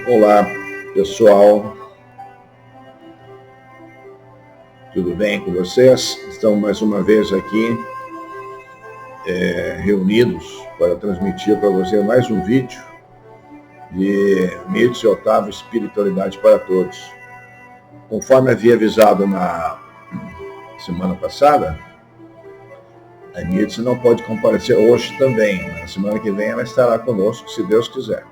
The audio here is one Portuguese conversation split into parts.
Olá, pessoal. Tudo bem com vocês? Estamos mais uma vez aqui reunidos para transmitir para você mais um vídeo de Nietzsche Otávio, Espiritualidade para Todos. Conforme havia avisado na semana passada, a Nietzsche não pode comparecer hoje também. Na semana que vem ela estará conosco, se Deus quiser.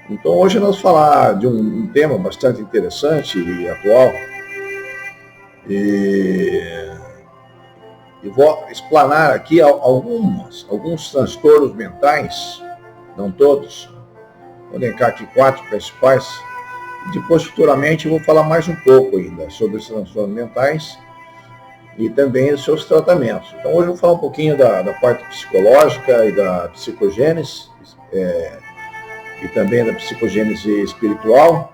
Então hoje nós vamos falar de um tema bastante interessante e atual. E vou explanar aqui alguns transtornos mentais, não todos. Vou elencar aqui 4 principais. E depois, futuramente, eu vou falar mais um pouco ainda sobre esses transtornos mentais e também os seus tratamentos. Então, hoje eu vou falar um pouquinho da parte psicológica e da psicogênese, e também da psicogênese espiritual,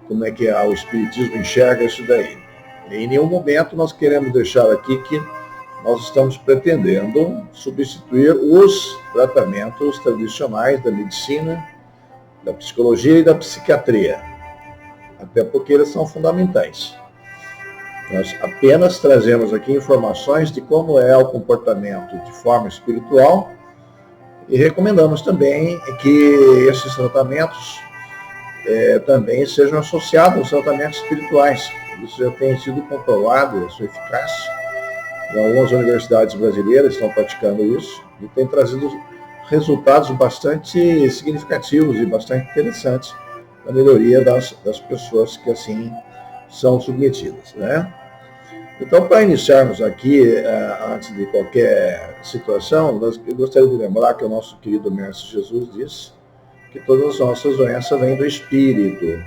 como é que o espiritismo enxerga isso daí. E em nenhum momento nós queremos deixar aqui que nós estamos pretendendo substituir os tratamentos tradicionais da medicina, da psicologia e da psiquiatria, até porque eles são fundamentais. Nós apenas trazemos aqui informações de como é o comportamento de forma espiritual e recomendamos também que esses tratamentos também sejam associados aos tratamentos espirituais. Isso já tem sido comprovado, a sua eficácia. Algumas universidades brasileiras estão praticando isso e tem trazido resultados bastante significativos e bastante interessantes na melhoria das pessoas que assim são submetidas, né? Então, para iniciarmos aqui, antes de qualquer situação, eu gostaria de lembrar que o nosso querido Mestre Jesus disse que todas as nossas doenças vêm do espírito.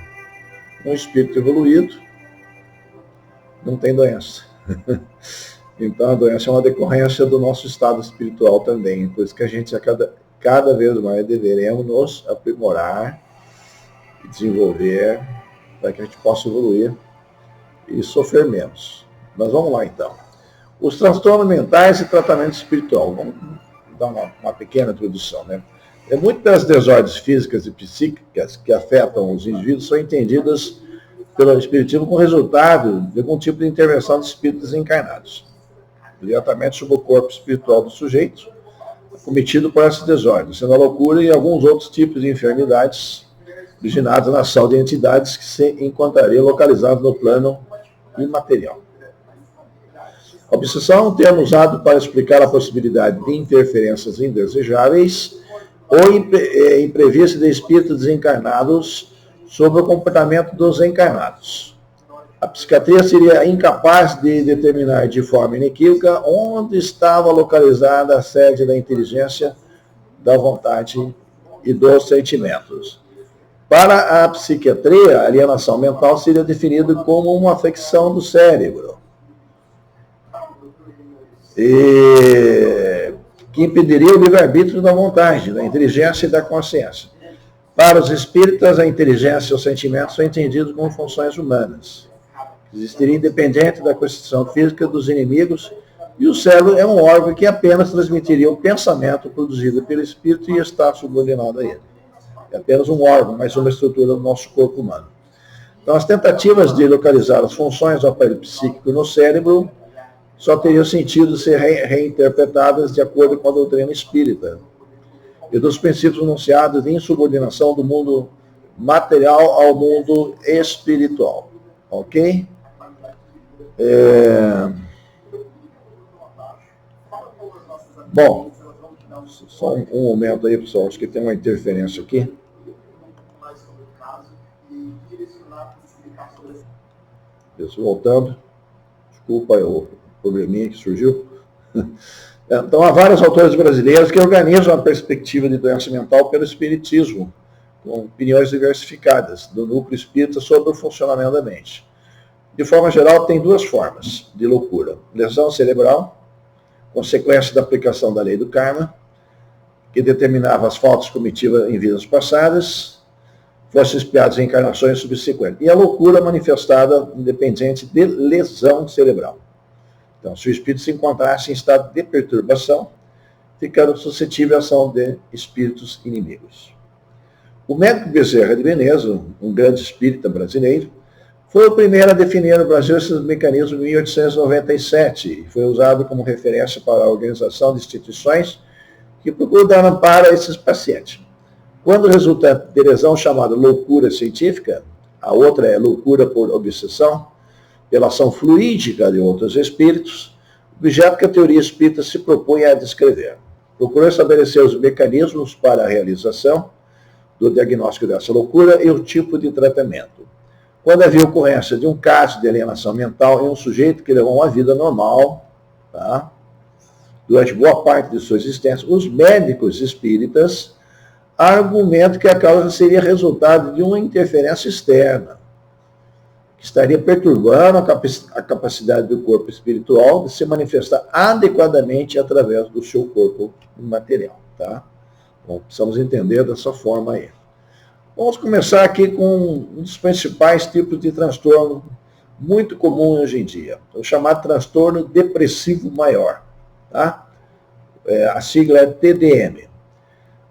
Um espírito evoluído não tem doença. Então, a doença é uma decorrência do nosso estado espiritual também. Por isso que a gente, cada vez mais, deveremos nos aprimorar e desenvolver para que a gente possa evoluir e sofrer menos. Mas vamos lá, então. Os transtornos mentais e tratamento espiritual. Vamos dar uma pequena introdução, né? Muitas das desordens físicas e psíquicas que afetam os indivíduos são entendidas pelo espiritismo como resultado de algum tipo de intervenção de espíritos encarnados, diretamente sobre o corpo espiritual do sujeito, cometido por essas desordens, sendo a loucura e alguns outros tipos de enfermidades originadas na ação de entidades que se encontrariam localizadas no plano imaterial. A obsessão é um termo usado para explicar a possibilidade de interferências indesejáveis ou imprevistas de espíritos desencarnados sobre o comportamento dos encarnados. A psiquiatria seria incapaz de determinar de forma inequívoca onde estava localizada a sede da inteligência, da vontade e dos sentimentos. Para a psiquiatria, a alienação mental seria definida como uma afecção do cérebro, que impediria o livre-arbítrio da vontade, da inteligência e da consciência. Para os espíritas, a inteligência e os sentimentos são entendidos como funções humanas. Existiria independente da constituição física dos inimigos, e o cérebro é um órgão que apenas transmitiria o pensamento produzido pelo espírito e está subordinado a ele. É apenas um órgão, mas uma estrutura do nosso corpo humano. Então, as tentativas de localizar as funções do aparelho psíquico no cérebro só teriam sentido ser reinterpretadas de acordo com a doutrina espírita e dos princípios enunciados de insubordinação do mundo material ao mundo espiritual. Ok? Bom, só um momento aí, pessoal. Acho que tem uma interferência aqui. Isso, voltando. Desculpa o probleminha que surgiu. Então, há vários autores brasileiros que organizam a perspectiva de doença mental pelo espiritismo, com opiniões diversificadas do núcleo espírita sobre o funcionamento da mente. De forma geral, tem 2 formas de loucura. Lesão cerebral, consequência da aplicação da lei do karma, que determinava as faltas cometidas em vidas passadas, fossem espiadas em encarnações subsequentes. E a loucura manifestada independente de lesão cerebral. Então, se o espírito se encontrasse em estado de perturbação, ficando suscetível à ação de espíritos inimigos. O médico Bezerra de Menezes, um grande espírita brasileiro, foi o primeiro a definir no Brasil esses mecanismos em 1897 e foi usado como referência para a organização de instituições que procuram dar amparo a esses pacientes. Quando resulta de lesão chamada loucura científica, a outra é loucura por obsessão, pela ação fluídica de outros espíritos, objeto que a teoria espírita se propõe a descrever. Procurou estabelecer os mecanismos para a realização do diagnóstico dessa loucura e o tipo de tratamento. Quando havia ocorrência de um caso de alienação mental em um sujeito que levou uma vida normal, tá? Durante boa parte de sua existência, os médicos espíritas argumentam que a causa seria resultado de uma interferência externa, que estaria perturbando a capacidade do corpo espiritual de se manifestar adequadamente através do seu corpo material. Tá? Bom, precisamos entender dessa forma aí. Vamos começar aqui com um dos principais tipos de transtorno muito comum hoje em dia, o chamado transtorno depressivo maior. Tá? A sigla é TDM.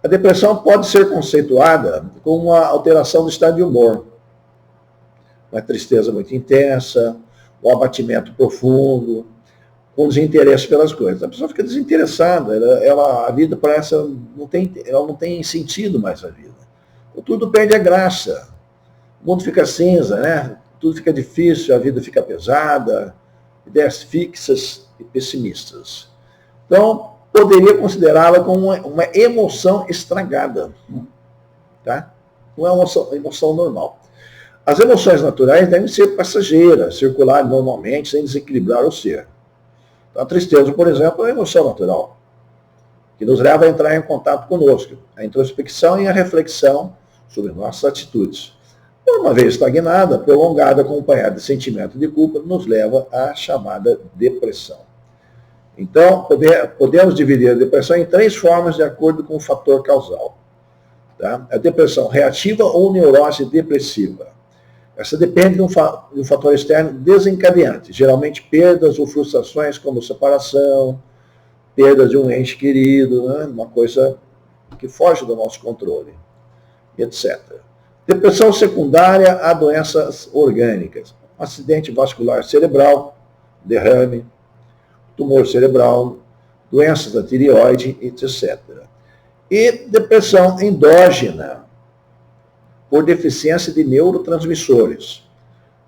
A depressão pode ser conceituada como uma alteração do estado de humor, uma tristeza muito intensa, um abatimento profundo, um desinteresse pelas coisas. A pessoa fica desinteressada, a vida parece, ela não tem sentido mais a vida. Tudo perde a graça, o mundo fica cinza, né? Tudo fica difícil, a vida fica pesada, ideias fixas e pessimistas. Então, poderia considerá-la como uma emoção estragada, tá? Não é uma emoção normal. As emoções naturais devem ser passageiras, circular normalmente, sem desequilibrar o ser. Então, a tristeza, por exemplo, é uma emoção natural, que nos leva a entrar em contato conosco, a introspecção e a reflexão sobre nossas atitudes. Uma vez estagnada, prolongada, acompanhada de sentimento de culpa, nos leva à chamada depressão. Então, podemos dividir a depressão em 3 formas de acordo com o fator causal. Tá? A depressão reativa ou neurose depressiva. Essa depende de um fator externo desencadeante, geralmente perdas ou frustrações como separação, perda de um ente querido, né? Uma coisa que foge do nosso controle, etc. Depressão secundária a doenças orgânicas, acidente vascular cerebral, derrame, tumor cerebral, doenças da tireoide, etc. E depressão endógena, por deficiência de neurotransmissores.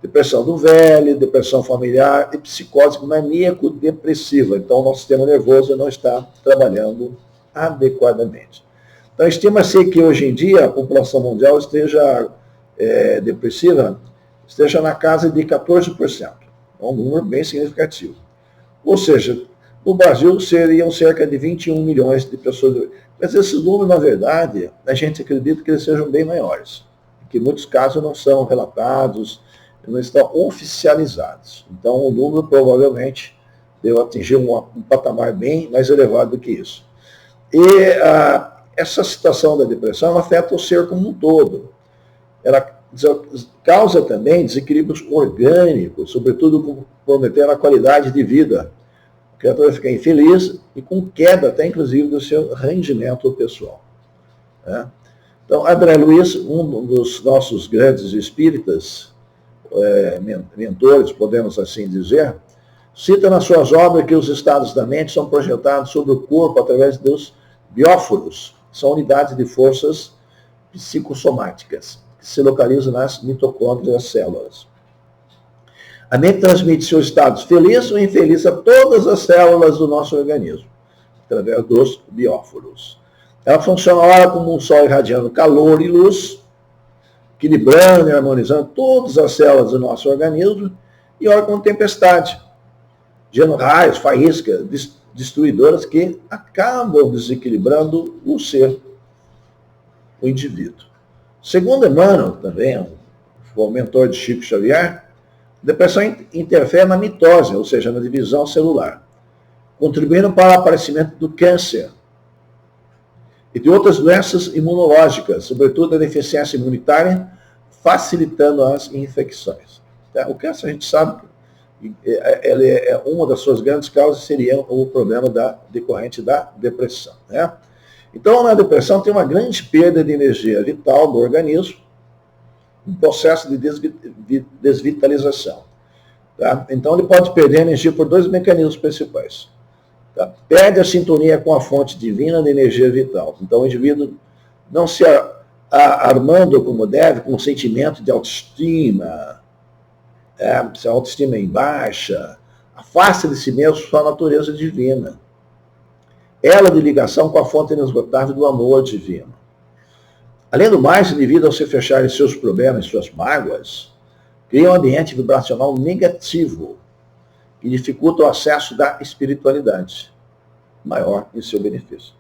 Depressão do velho, depressão familiar e psicose maníaco-depressiva. Então, o nosso sistema nervoso não está trabalhando adequadamente. Então, estima-se que hoje em dia a população mundial esteja depressiva, esteja na casa de 14%. É um número bem significativo. Ou seja, no Brasil seriam cerca de 21 milhões de pessoas. Mas esses números, na verdade, a gente acredita que eles sejam bem maiores. Que em muitos casos não são relatados, não estão oficializados. Então, o número provavelmente deve atingir um patamar bem mais elevado do que isso. E essa situação da depressão afeta o ser como um todo. Ela causa também desequilíbrios orgânicos, sobretudo comprometendo a qualidade de vida. O criatura fica infeliz e com queda até, inclusive, do seu rendimento pessoal. Né? Então, André Luiz, um dos nossos grandes espíritas, mentores, podemos assim dizer, cita nas suas obras que os estados da mente são projetados sobre o corpo através dos bióforos, que são unidades de forças psicossomáticas, que se localizam nas mitocôndrias das células. A mente transmite seus estados felizes ou infelizes a todas as células do nosso organismo, através dos bióforos. Ela funciona ora como um sol irradiando calor e luz, equilibrando e harmonizando todas as células do nosso organismo, e ora como tempestade, gerando raios, faíscas, destruidoras que acabam desequilibrando o ser, o indivíduo. Segundo Emmanuel, também, o mentor de Chico Xavier, a depressão interfere na mitose, ou seja, na divisão celular, contribuindo para o aparecimento do câncer e de outras doenças imunológicas, sobretudo a deficiência imunitária, facilitando as infecções. O câncer, a gente sabe, uma das suas grandes causas seria o problema decorrente da depressão. Né? Então, na depressão tem uma grande perda de energia vital do organismo, um processo de desvitalização. Tá? Então, ele pode perder energia por dois mecanismos principais. Tá? Perde a sintonia com a fonte divina de energia vital. Então, o indivíduo não se armando como deve, com um sentimento de autoestima, se a autoestima é em baixa, afasta de si mesmo sua natureza divina. Ela de ligação com a fonte inesgotável do amor divino. Além do mais, o indivíduo, ao se fechar em seus problemas, em suas mágoas, cria um ambiente vibracional negativo que dificulta o acesso da espiritualidade, maior em seu benefício.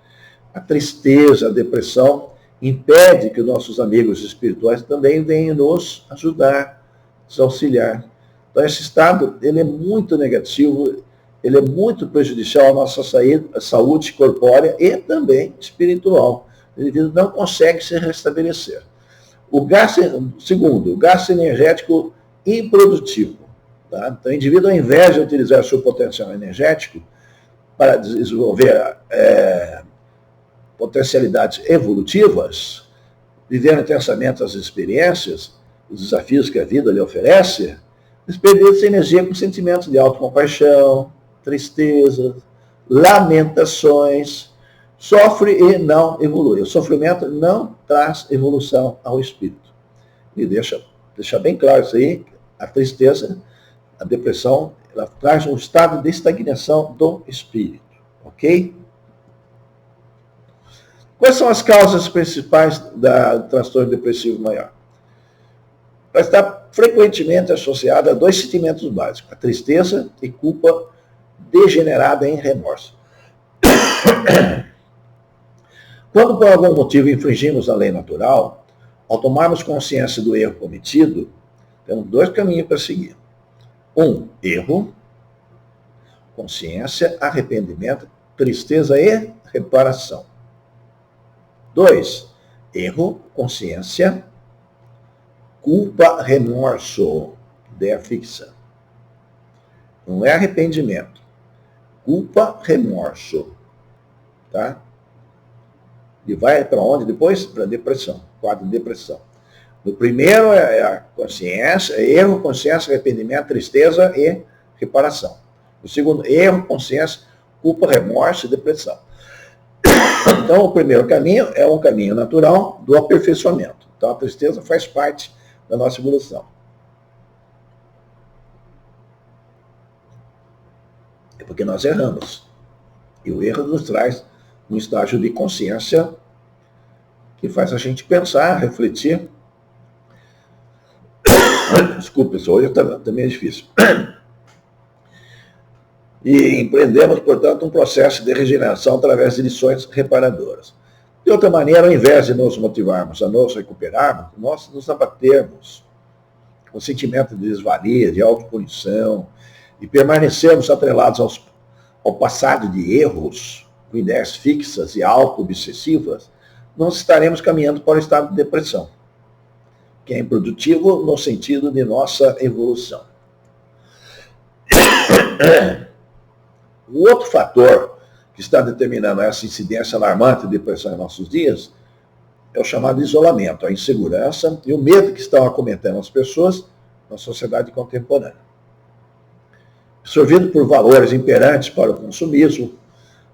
A tristeza, a depressão, impede que nossos amigos espirituais também venham nos ajudar, nos auxiliar. Então, esse estado, ele é muito negativo, ele é muito prejudicial à nossa saúde corpórea e também espiritual. O indivíduo não consegue se restabelecer. Segundo, o gasto energético improdutivo. Tá? Então, o indivíduo, ao invés de utilizar seu potencial energético para desenvolver potencialidades evolutivas, vivendo intensamente as experiências, os desafios que a vida lhe oferece, desperdiça energia com sentimentos de autocompaixão, tristeza, lamentações, sofre e não evolui. O sofrimento não traz evolução ao espírito. E deixa bem claro isso aí, a tristeza, a depressão, ela traz um estado de estagnação do espírito. Ok? Quais são as causas principais do transtorno depressivo maior? Ela está frequentemente associada a dois sentimentos básicos, a tristeza e culpa degenerada em remorso. Quando por algum motivo infringimos a lei natural, ao tomarmos consciência do erro cometido, temos dois caminhos para seguir. Erro, consciência, arrependimento, tristeza e reparação. 2, erro, consciência, culpa, remorso, ideia fixa. Não é arrependimento. Culpa, remorso. Tá? E vai para onde depois? Para a depressão, quadro de depressão. O primeiro é a consciência, erro, consciência, arrependimento, tristeza e reparação. O segundo, erro, consciência, culpa, remorso e depressão. Então, o primeiro caminho é um caminho natural do aperfeiçoamento. Então, a tristeza faz parte da nossa evolução. É porque nós erramos. E o erro nos traz um estágio de consciência que faz a gente pensar, refletir. Desculpe, pessoal, hoje também é difícil. E empreendemos, portanto, um processo de regeneração através de lições reparadoras. De outra maneira, ao invés de nos motivarmos a nos recuperarmos, nós nos abatermos com o sentimento de desvalia, de autopunição, e permanecermos atrelados ao passado de erros, com ideias fixas e auto-obsessivas, nós estaremos caminhando para o estado de depressão, que é improdutivo no sentido de nossa evolução. O outro fator que está determinando essa incidência alarmante de depressão em nossos dias é o chamado isolamento, a insegurança e o medo que estão acometendo as pessoas na sociedade contemporânea. Absorvido por valores imperantes para o consumismo,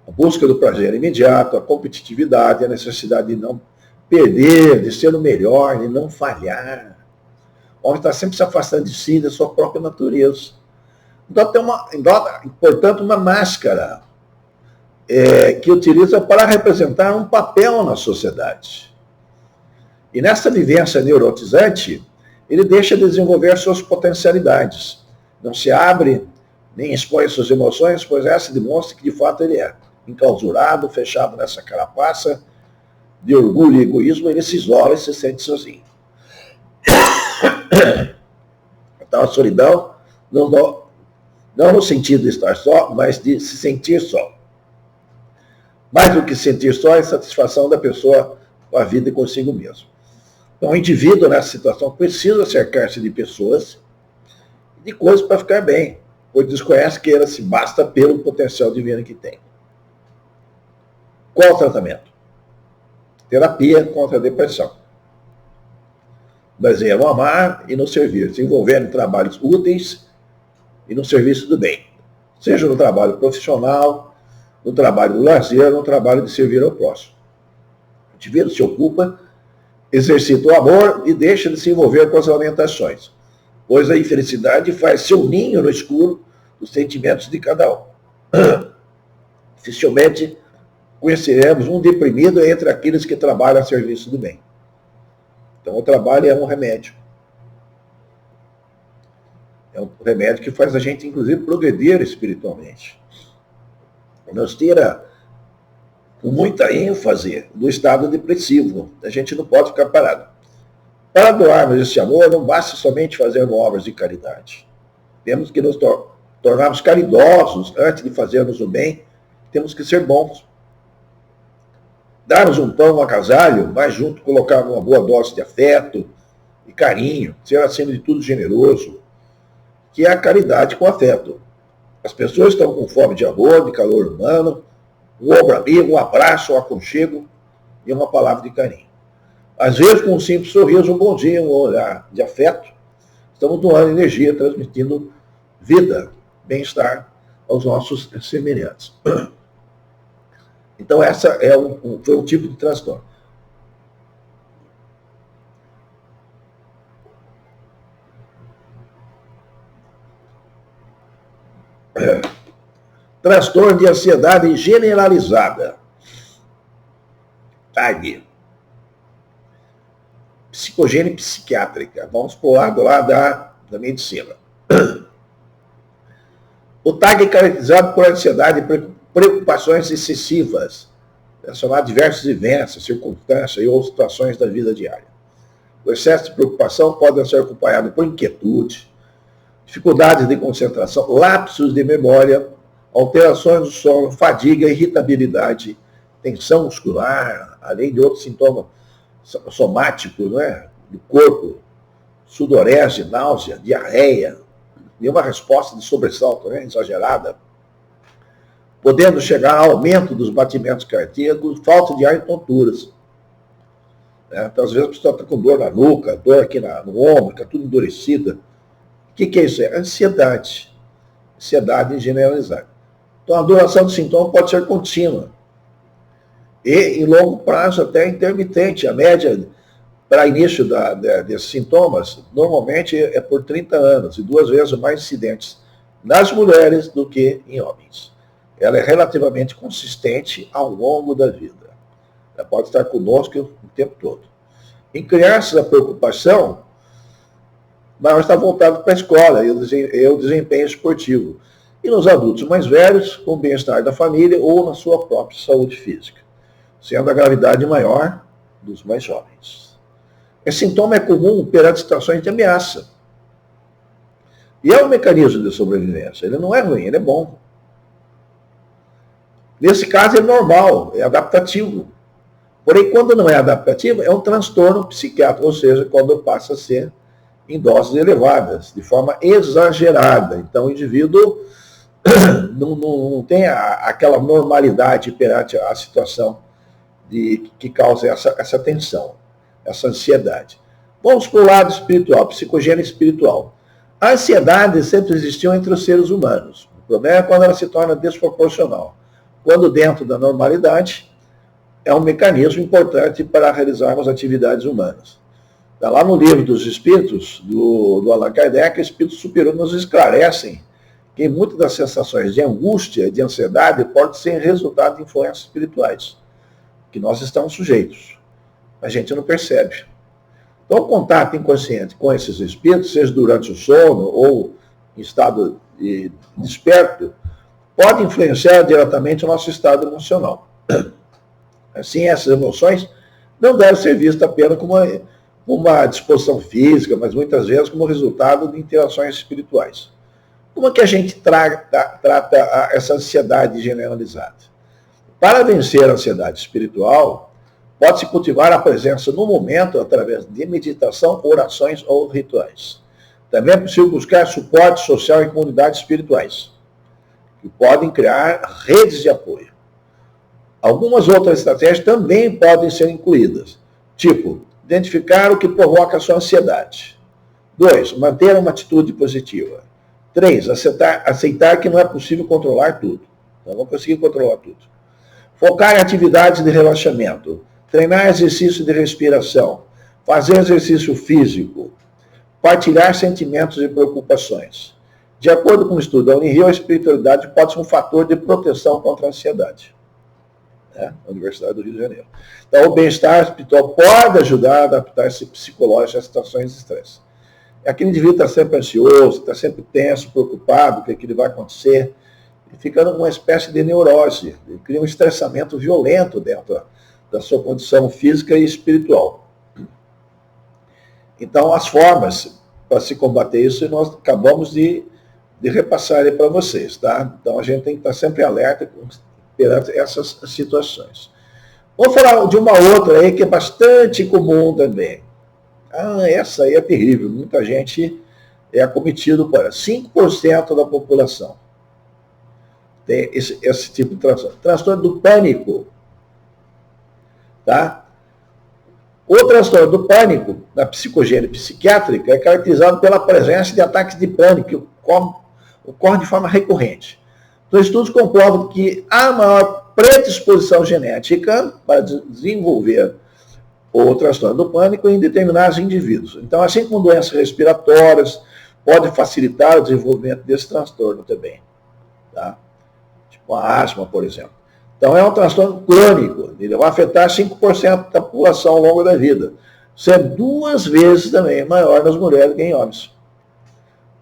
a busca do prazer imediato, a competitividade, a necessidade de não perder, de ser o melhor, de não falhar. O homem está sempre se afastando de si, da sua própria natureza. Então, portanto, uma máscara que utiliza para representar um papel na sociedade. E nessa vivência neurotizante, ele deixa de desenvolver suas potencialidades. Não se abre, nem expõe suas emoções, pois essa demonstra que de fato ele é enclausurado, fechado nessa carapaça de orgulho e egoísmo, ele se isola e se sente sozinho. Então a solidão não no sentido de estar só, mas de se sentir só. Mais do que sentir só é a satisfação da pessoa com a vida e consigo mesmo. Então o indivíduo nessa situação precisa cercar-se de pessoas e de coisas para ficar bem, pois desconhece que ela se basta pelo potencial divino que tem. Qual o tratamento? terapia contra a depressão. Baseia no amar e no servir, se envolvendo em trabalhos úteis e no serviço do bem. Seja no trabalho profissional, no trabalho do lazer, no trabalho de servir ao próximo. O indivíduo se ocupa, exercita o amor e deixa de se envolver com as lamentações, pois a infelicidade faz seu ninho no escuro dos sentimentos de cada um. Dificilmente conheceremos um deprimido entre aqueles que trabalham a serviço do bem. Então, o trabalho é um remédio. É um remédio que faz a gente, inclusive, progredir espiritualmente. Nos tira com muita ênfase do estado depressivo. A gente não pode ficar parado. Para doarmos esse amor, não basta somente fazer obras de caridade. Temos que nos tornarmos caridosos antes de fazermos o bem. Temos que ser bons. Darmos um pão, um agasalho, mas junto colocar uma boa dose de afeto e carinho, ser acima de tudo generoso, que é a caridade com afeto. As pessoas estão com fome de amor, de calor humano, um ombro amigo, um abraço, um aconchego e uma palavra de carinho. Às vezes, com um simples sorriso, um bom dia, um olhar de afeto, estamos doando energia, transmitindo vida, bem-estar aos nossos semelhantes. Então, essa foi um tipo de transtorno. Transtorno de ansiedade generalizada. TAG. Psicogênese psiquiátrica. Vamos para o lado lá da medicina. O TAG é caracterizado por ansiedade e preocupações excessivas, relacionadas a diversos eventos, circunstâncias ou situações da vida diária. O excesso de preocupação pode ser acompanhado por inquietude, dificuldades de concentração, lapsos de memória, alterações do sono, fadiga, irritabilidade, tensão muscular, além de outros sintomas somáticos, do corpo, sudorese, náusea, diarreia, e uma resposta de sobressalto exagerada, podendo chegar a aumento dos batimentos cardíacos, falta de ar e tonturas. Então, às vezes a pessoa está com dor na nuca, dor aqui no ombro, fica tudo endurecida. O que é isso? É ansiedade. Ansiedade generalizada. Então, a duração do sintoma pode ser contínua. E, em longo prazo, até intermitente. A média para início desses sintomas, normalmente é por 30 anos, e 2 vezes mais incidentes nas mulheres do que em homens. Ela é relativamente consistente ao longo da vida. Ela pode estar conosco o tempo todo. Em crianças, a preocupação maior está voltada para a escola e o desempenho esportivo. E nos adultos mais velhos, com o bem-estar da família ou na sua própria saúde física, sendo a gravidade maior dos mais jovens. Esse sintoma é comum perante situações de ameaça. E é um mecanismo de sobrevivência. Ele não é ruim, ele é bom. Nesse caso é normal, é adaptativo. Porém, quando não é adaptativo, é um transtorno psiquiátrico, ou seja, quando passa a ser em doses elevadas, de forma exagerada. Então, o indivíduo não tem aquela normalidade perante a situação que causa essa tensão, essa ansiedade. Vamos para o lado espiritual, psicogênese espiritual. A ansiedade sempre existiu entre os seres humanos. O problema é quando ela se torna desproporcional. Quando dentro da normalidade, é um mecanismo importante para realizarmos atividades humanas. Está lá no livro dos Espíritos, do Allan Kardec, os Espíritos superiores nos esclarecem que muitas das sensações de angústia, de ansiedade, podem ser resultado de influências espirituais, que nós estamos sujeitos. A gente não percebe. Então, o contato inconsciente com esses espíritos, seja durante o sono ou em estado desperto, pode influenciar diretamente o nosso estado emocional. Assim, essas emoções não devem ser vistas apenas como uma disposição física, mas muitas vezes como resultado de interações espirituais. Como é que a gente trata essa ansiedade generalizada? Para vencer a ansiedade espiritual, pode-se cultivar a presença no momento através de meditação, orações ou rituais. Também é possível buscar suporte social em comunidades espirituais, que podem criar redes de apoio. Algumas outras estratégias também podem ser incluídas, tipo, identificar o que provoca a sua ansiedade. 2, manter uma atitude positiva. 3, aceitar que não é possível controlar tudo. Não vamos conseguir controlar tudo. Focar em atividades de relaxamento. Treinar exercício de respiração. Fazer exercício físico. Partilhar sentimentos e preocupações. De acordo com o estudo da Unirio, a espiritualidade pode ser um fator de proteção contra a ansiedade. Na Universidade do Rio de Janeiro. Então, o bem-estar espiritual pode ajudar a adaptar-se psicológico às situações de estresse. Aquele indivíduo está sempre ansioso, está sempre tenso, preocupado com o que vai acontecer, e fica numa espécie de neurose, ele cria um estressamento violento dentro da sua condição física e espiritual. Então, as formas para se combater isso, nós acabamos de repassar aí para vocês, tá? Então, a gente tem que estar sempre alerta perante essas situações. Vamos falar de uma outra aí que é bastante comum também. Essa aí é terrível. Muita gente é acometido por ela. 5% da população tem esse tipo de transtorno. Transtorno do pânico. Tá? O transtorno do pânico, na psicogênese psiquiátrica, é caracterizado pela presença de ataques de pânico que ocorrem de forma recorrente. Então, estudos comprovam que há maior predisposição genética para desenvolver o transtorno do pânico em determinados indivíduos. Então, assim como doenças respiratórias, pode facilitar o desenvolvimento desse transtorno também. Tá? Tipo a asma, por exemplo. Então, é um transtorno crônico. Ele vai afetar 5% da população ao longo da vida. Isso é 2 vezes também maior nas mulheres que em homens.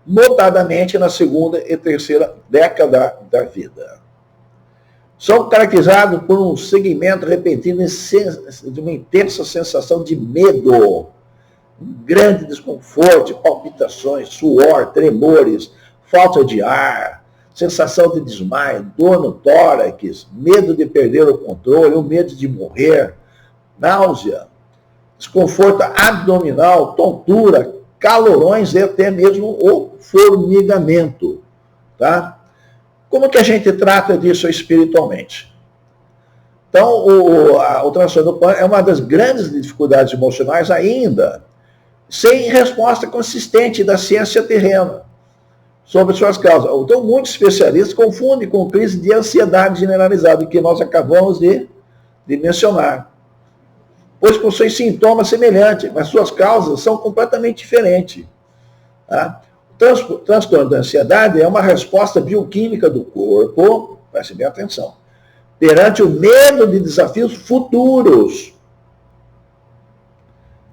Notadamente na segunda e terceira década da vida. São caracterizados por um segmento repentino de uma intensa sensação de medo, um grande desconforto, palpitações, suor, tremores, falta de ar, sensação de desmaio, dor no tórax, medo de perder o controle, o medo de morrer, náusea, desconforto abdominal, tontura, calorões e até mesmo o formigamento. Tá? Como que a gente trata disso espiritualmente? Então, o transtorno do pânico é uma das grandes dificuldades emocionais ainda, sem resposta consistente da ciência terrena sobre suas causas. Então, muitos especialistas confundem com crise de ansiedade generalizada, que nós acabamos de mencionar, pois possuem sintomas semelhantes, mas suas causas são completamente diferentes. Tá? O transtorno da ansiedade é uma resposta bioquímica do corpo, preste bem atenção, perante o medo de desafios futuros,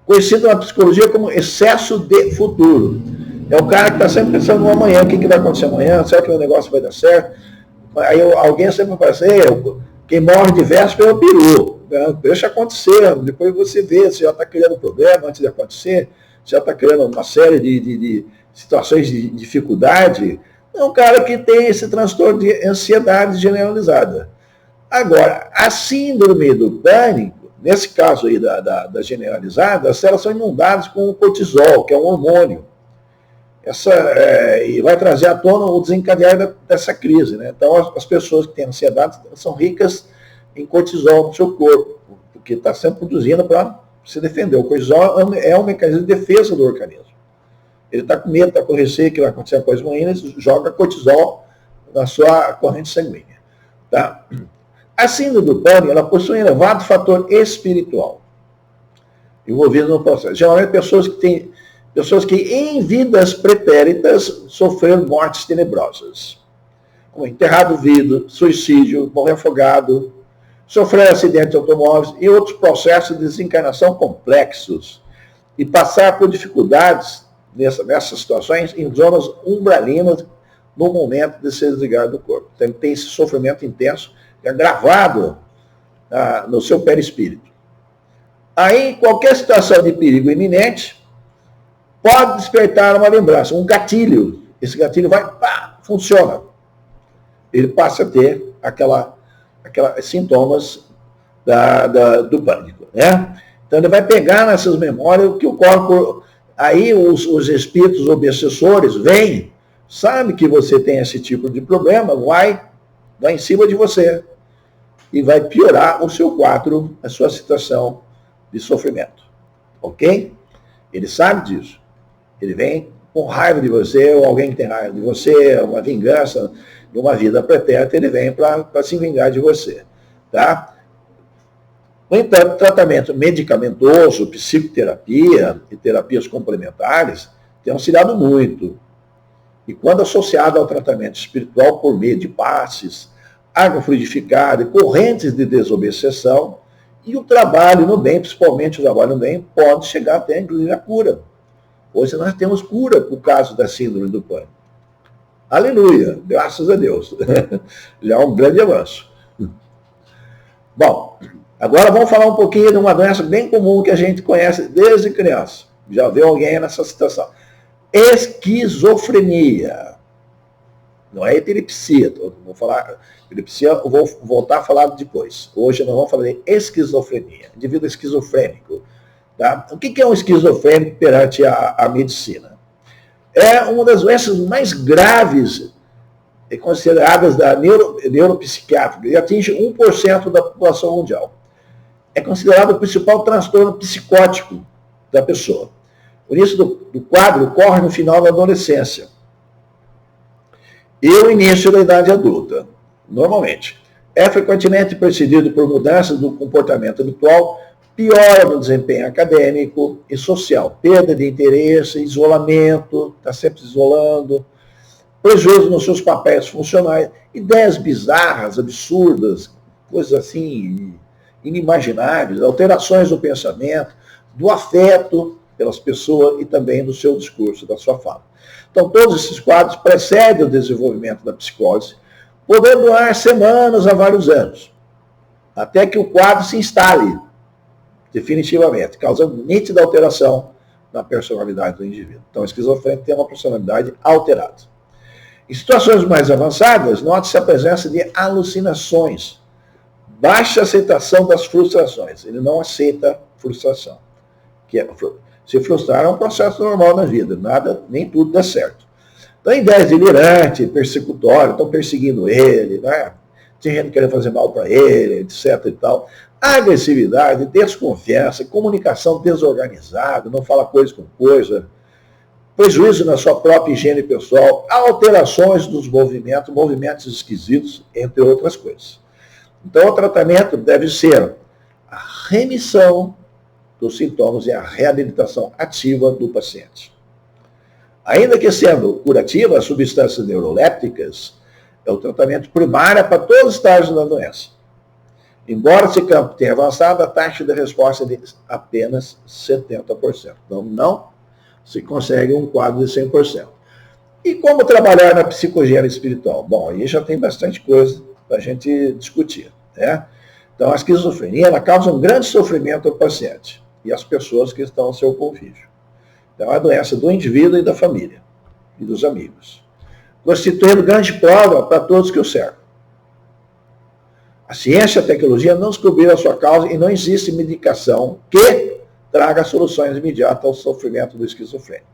conhecido na psicologia como excesso de futuro. É o cara que está sempre pensando no amanhã, o que vai acontecer amanhã, será que o negócio vai dar certo? Aí alguém sempre fala assim, quem morre de véspera é o peru. Deixa acontecer, depois você vê, você já está criando problema antes de acontecer, você já está criando uma série de situações de dificuldade. É um cara que tem esse transtorno de ansiedade generalizada. Agora, a síndrome do pânico, nesse caso aí da generalizada, as células são inundadas com o cortisol, que é um hormônio. E vai trazer à tona o desencadear dessa crise. Né? Então, as pessoas que têm ansiedade são ricas em cortisol no seu corpo, porque está sempre produzindo para se defender. O cortisol é um mecanismo de defesa do organismo. Ele está com medo, está com receio que vai acontecer uma coisa ruim, ele joga cortisol na sua corrente sanguínea. Tá? A síndrome do pânico, ela possui um elevado fator espiritual envolvido no processo. Geralmente, pessoas que em vidas pretéritas sofreram mortes tenebrosas, como enterrado vivo, suicídio, morrer afogado, sofrer acidentes de automóveis e outros processos de desencarnação complexos, e passar por dificuldades nessas situações em zonas umbralinas no momento de se desligar do corpo. Então, tem esse sofrimento intenso que é gravado no seu perispírito. Aí, qualquer situação de perigo iminente pode despertar uma lembrança, um gatilho. Esse gatilho funciona. Ele passa a ter aqueles sintomas do pânico. Né? Então, ele vai pegar nessas memórias o que ocorre. Aí, os espíritos obsessores vêm, sabe que você tem esse tipo de problema, vai em cima de você. e vai piorar o seu quadro, a sua situação de sofrimento. Ok? Ele sabe disso. Ele vem com raiva de você, ou alguém que tem raiva de você, uma vingança de uma vida pretérita, ele vem para se vingar de você. Tá? No entanto, tratamento medicamentoso, psicoterapia e terapias complementares têm auxiliado muito. E quando associado ao tratamento espiritual por meio de passes, água fluidificada e correntes de desobsessão, e o trabalho no bem, principalmente o trabalho no bem, pode chegar até, inclusive, a cura. Hoje nós temos cura para o caso da síndrome do pânico. Aleluia, graças a Deus. Já é um grande avanço. Bom, agora vamos falar um pouquinho de uma doença bem comum que a gente conhece desde criança. Já viu alguém nessa situação? Esquizofrenia. Não é epilepsia. Vou falar epilepsia, eu vou voltar a falar depois. Hoje nós vamos falar de esquizofrenia, indivíduo esquizofrênico. Tá? O que é um esquizofrênico perante a medicina? É uma das doenças mais graves consideradas da neuropsiquiátrica e atinge 1% da população mundial. É considerado o principal transtorno psicótico da pessoa. O início do quadro ocorre no final da adolescência e o início da idade adulta, normalmente. É frequentemente precedido por mudanças do comportamento habitual, piora no desempenho acadêmico e social, perda de interesse, isolamento, está sempre se isolando, prejuízo nos seus papéis funcionais, ideias bizarras, absurdas, coisas assim inimagináveis, alterações do pensamento, do afeto pelas pessoas e também do seu discurso, da sua fala. Então, todos esses quadros precedem o desenvolvimento da psicose, podendo durar semanas a vários anos, até que o quadro se instale definitivamente, causando nítida alteração na personalidade do indivíduo. Então, o esquizofrênico tem uma personalidade alterada. Em situações mais avançadas, note-se a presença de alucinações, baixa aceitação das frustrações. Ele não aceita frustração. Se frustrar é um processo normal na vida, nem tudo dá certo. Então, ideias delirantes, persecutórias, estão perseguindo ele, né? Tem gente querendo fazer mal para ele, etc. e tal. Agressividade, desconfiança, comunicação desorganizada, não fala coisa com coisa, prejuízo na sua própria higiene pessoal, alterações dos movimentos esquisitos, entre outras coisas. Então, o tratamento deve ser a remissão dos sintomas e a reabilitação ativa do paciente. Ainda que sendo curativa, as substâncias neurolépticas é o tratamento primário para todos os estágios da doença. Embora esse campo tenha avançado, a taxa de resposta é de apenas 70%. Então, não se consegue um quadro de 100%. E como trabalhar na psicogênese espiritual? Bom, aí já tem bastante coisa para a gente discutir. Né? Então, a esquizofrenia ela causa um grande sofrimento ao paciente e às pessoas que estão ao seu convívio. Então, é a doença do indivíduo e da família e dos amigos, constituindo grande prova para todos que o cercam. A ciência e a tecnologia não descobriram a sua causa e não existe medicação que traga soluções imediatas ao sofrimento do esquizofrênico.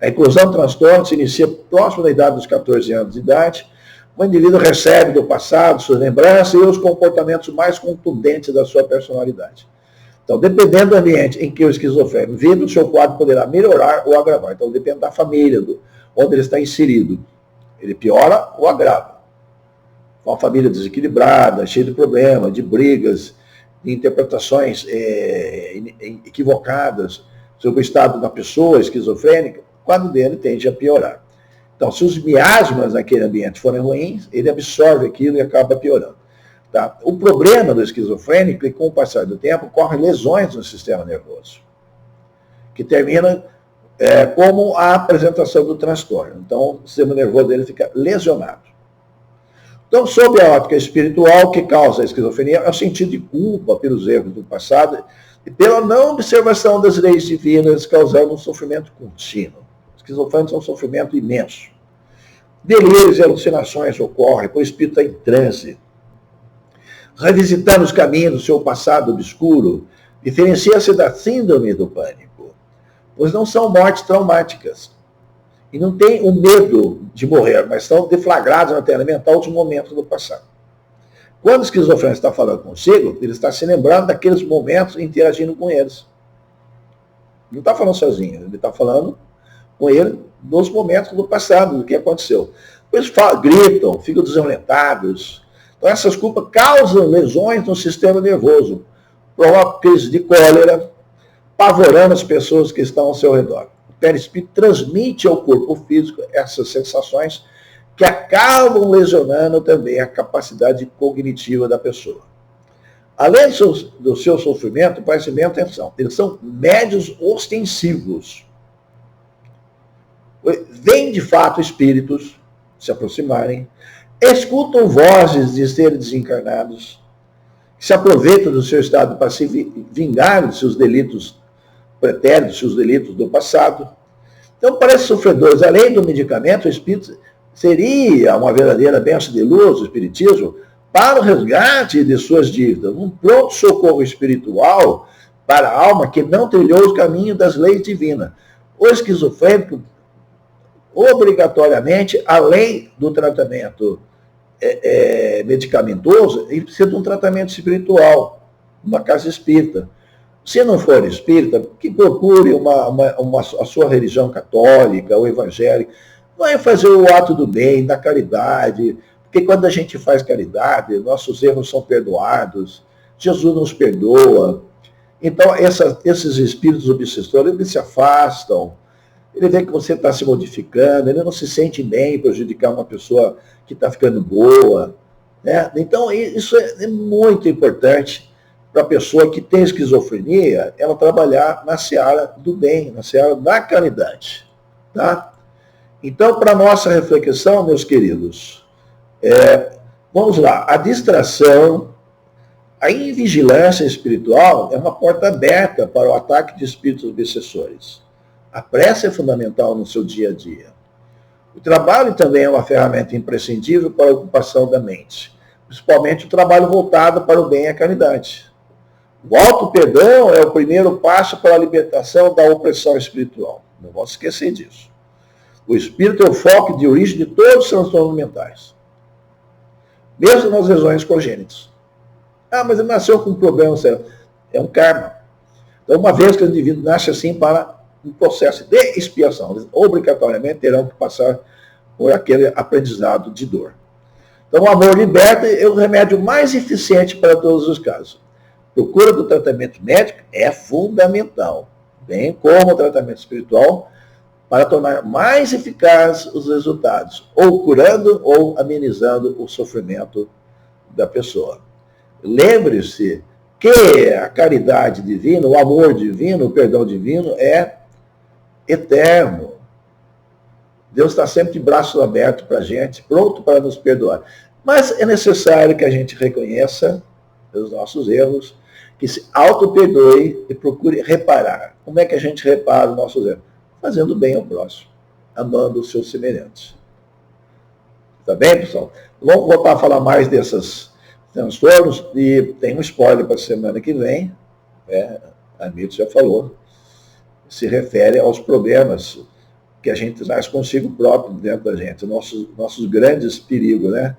A inclusão do transtorno se inicia próximo da idade dos 14 anos de idade. O indivíduo recebe do passado suas lembranças e os comportamentos mais contundentes da sua personalidade. Então, dependendo do ambiente em que o esquizofrênico vive, o seu quadro poderá melhorar ou agravar. Então, depende da família, onde ele está inserido. Ele piora ou agrava. Uma família desequilibrada, cheia de problemas, de brigas, de interpretações equivocadas sobre o estado da pessoa esquizofrênica, o quadro dele tende a piorar. Então, se os miasmas naquele ambiente forem ruins, ele absorve aquilo e acaba piorando. Tá? O problema do esquizofrênico é que, com o passar do tempo, ocorrem lesões no sistema nervoso, que terminam como a apresentação do transtorno. Então, o sistema nervoso dele fica lesionado. Então, sob a ótica espiritual, o que causa a esquizofrenia é o sentido de culpa pelos erros do passado e pela não observação das leis divinas, causando um sofrimento contínuo. Os esquizofrênicos são um sofrimento imenso. Delírios e alucinações ocorrem, pois o espírito está em transe, revisitando os caminhos do seu passado obscuro. Diferencia-se da síndrome do pânico, pois não são mortes traumáticas. E não tem o medo de morrer, mas estão deflagrados na tela mental os momentos do passado. Quando o esquizofrênico está falando consigo, ele está se lembrando daqueles momentos e interagindo com eles. Não está falando sozinho, ele está falando com ele nos momentos do passado, do que aconteceu. Eles gritam, ficam desalentados. Então essas culpas causam lesões no sistema nervoso, provocam crise de cólera, apavorando as pessoas que estão ao seu redor. O perispírito transmite ao corpo físico essas sensações que acabam lesionando também a capacidade cognitiva da pessoa. Além do seu sofrimento, preste bem atenção, eles são médios ostensivos. Vêm de fato espíritos se aproximarem, escutam vozes de seres desencarnados, se aproveitam do seu estado para se vingar dos seus delitos pretéritos, seus delitos do passado. Então, para esses sofredores, além do medicamento, o espírito seria uma verdadeira bênção de luz, o espiritismo, para o resgate de suas dívidas, um pronto socorro espiritual para a alma que não trilhou o caminho das leis divinas. O esquizofrênico, obrigatoriamente, além do tratamento medicamentoso, ele precisa de um tratamento espiritual, uma casa espírita. Se não for espírita, que procure a sua religião católica ou evangélica, vai fazer o ato do bem, da caridade, porque quando a gente faz caridade, nossos erros são perdoados, Jesus nos perdoa. Então, esses espíritos obsessores, eles se afastam, ele vê que você está se modificando, ele não se sente bem em prejudicar uma pessoa que está ficando boa. Né? Então, isso é muito importante para a pessoa que tem esquizofrenia, ela trabalhar na seara do bem, na seara da caridade. Tá? Então, para a nossa reflexão, meus queridos, vamos lá, a distração, a invigilância espiritual é uma porta aberta para o ataque de espíritos obsessores. A prece é fundamental no seu dia a dia. O trabalho também é uma ferramenta imprescindível para a ocupação da mente, principalmente o trabalho voltado para o bem e a caridade. O auto-perdão é o primeiro passo para a libertação da opressão espiritual. Não vamos esquecer disso. O espírito é o foco de origem de todos os transtornos mentais, mesmo nas lesões congênitas. Mas ele nasceu com um problema sério. É um karma. Então, uma vez que o indivíduo nasce assim para um processo de expiação, eles obrigatoriamente terão que passar por aquele aprendizado de dor. Então, o amor liberta é o remédio mais eficiente para todos os casos. A procura do tratamento médico é fundamental, bem como o tratamento espiritual, para tornar mais eficazes os resultados, ou curando ou amenizando o sofrimento da pessoa. Lembre-se que a caridade divina, o amor divino, o perdão divino é eterno. Deus está sempre de braços abertos para a gente, pronto para nos perdoar. Mas é necessário que a gente reconheça os nossos erros, que se auto-perdoe e procure reparar. Como é que a gente repara os nossos erros? Fazendo bem ao próximo, amando os seus semelhantes. Tá bem, pessoal? Vamos voltar a falar mais desses transtornos, e tem um spoiler para a semana que vem, a Mito já falou, se refere aos problemas que a gente traz consigo próprio dentro da gente, nossos grandes perigos, né?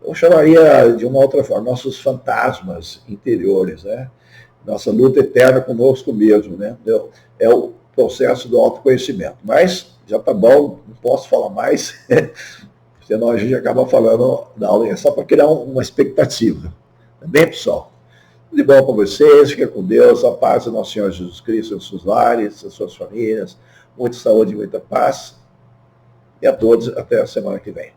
Eu chamaria de uma outra forma, nossos fantasmas interiores, né? Nossa luta eterna conosco mesmo, né? É o processo do autoconhecimento. Mas já está bom, não posso falar mais, senão a gente acaba falando da aula só para criar uma expectativa. Tá bem, pessoal? Tudo de bom para vocês, fica com Deus, a paz do nosso Senhor Jesus Cristo, os seus lares, as suas famílias, muita saúde e muita paz. E a todos, até a semana que vem.